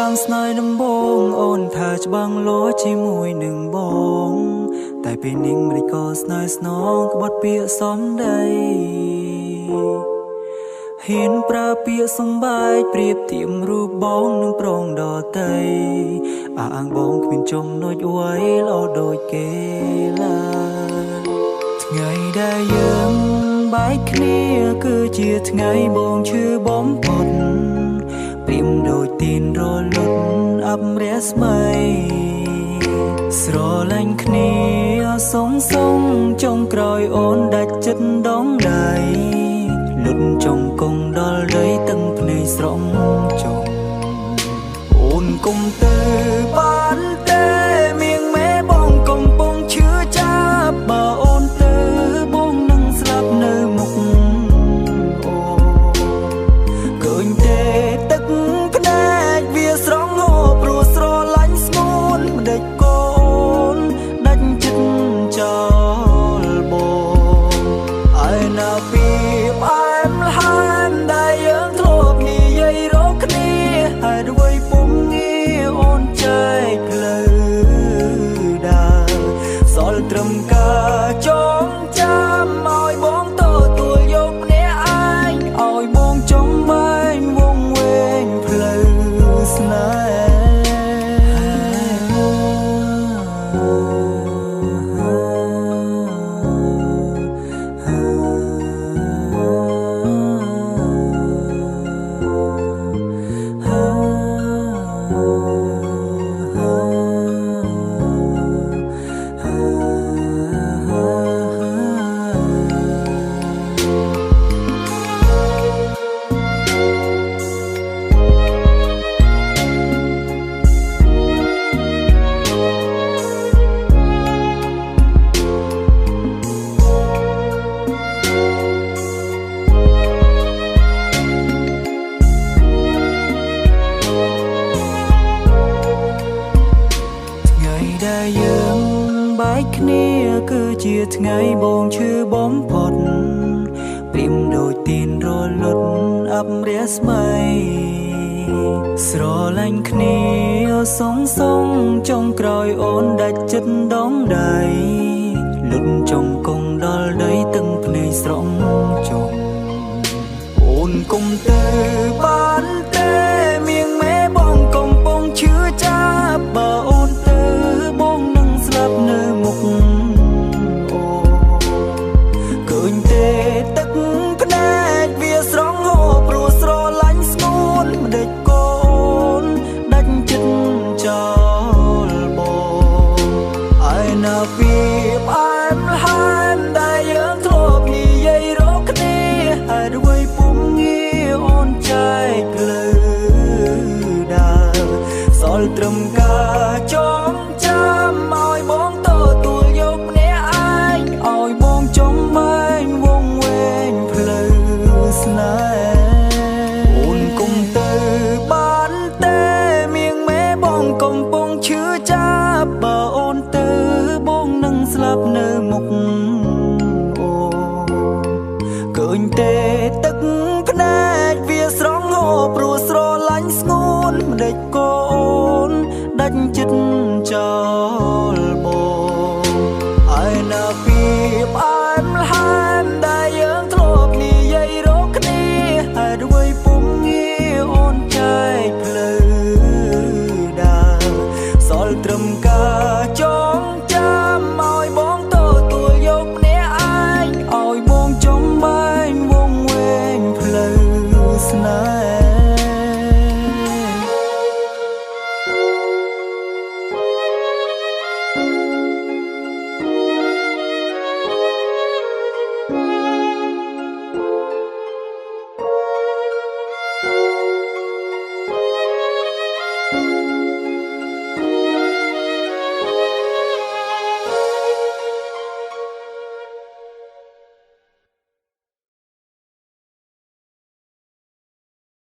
តាមស្នេហ៍ដំបងអូនថាច្បាំងលោជាមួយនឹងបងតែពេលនាងមិនได้ក៏ស្នេហ៍ស្នងក្បត់ពាក្យសំដីហ៊ានប្រើពាក្យសំបែកប្រៀបធៀបរូបបងនឹងប្រងដតីអាងបងគ្មានចំណុចអ្វីល្អដូចគេឡើយថ្ងៃដែលយើងបែកគ្នាគឺជាថ្ងៃបងឈឺបំផុតព្រៀមដូចទីនរលត់អបរស្មីស្រលាញ់គ្នាសងចុងក្រោយអូនដាច់ចិត្តដងដៃលុតចុងគង់ដល់ដីទាំងភ្នែកស្រងចុងអូនគុំទៅបានទេមៀងម៉ែបងកំពុងឈឺចាប់បើអូនទៅបងនឹងស្លាប់នៅមុខអូឃើញទេទឹកភ្នែកវាស្រងហូរព្រោះស្រលាញ់ស្ងួនមិនដេចកូនដាច់ចិត្តចោលបងឲ្យណាពីផ្អែមល្ហែមដែលយើងធ្លាប់និយាយរកគ្នាហើយអ្វីពុំងារអូនចែកផ្លូវដើរសល់ត្រឹមការចងចាំឲ្យបងទទួលយកម្នាក់ឯងឲ្យបងចង់បែងវងវែងផ្លូវស្នេដែលយើងបែកគ្នាគឺជាថ្ងៃបងឈឺបំផុតព្រៀមដូចទីនរលត់អបរស្មីស្រលាញ់គ្នាសងចុងក្រោយអូនដាច់ចិត្តដងដៃលុតចុងគង់ដល់ដីទាំងភ្នែកស្រងចុងអូនគុំទៅបានទេមៀងម៉ែបងកំពុងឈឺចាប់បើអូនទៅបងនឹងស្លាប់នៅមុខអូឃើញទេទឹកភ្នែកវាស្រងហូរព្រោះស្រលាញ់ស្ងួនមិនដេចកូនដាច់ចិត្តចោលបងឲ្យណាពីផ្អែមល្ហែមដែលយើងធ្លាប់និយាយរកគ្នាហើយអ្វីពុំងារអូនចែកផ្លូវដើរសល់ត្រឹមការចងចាំឲ្យបងទទួលយកម្នាក់ឯងឲ្យបងចង់បែងវងវែងផ្លូវស្នេហ៍អូនគុំទៅបានទេមៀងម៉ែបងកំពុងឈឺចាប់បើអូនទៅបងនឹងស្លាប់នៅមុខអូឃើញទេទឹកភ្នែក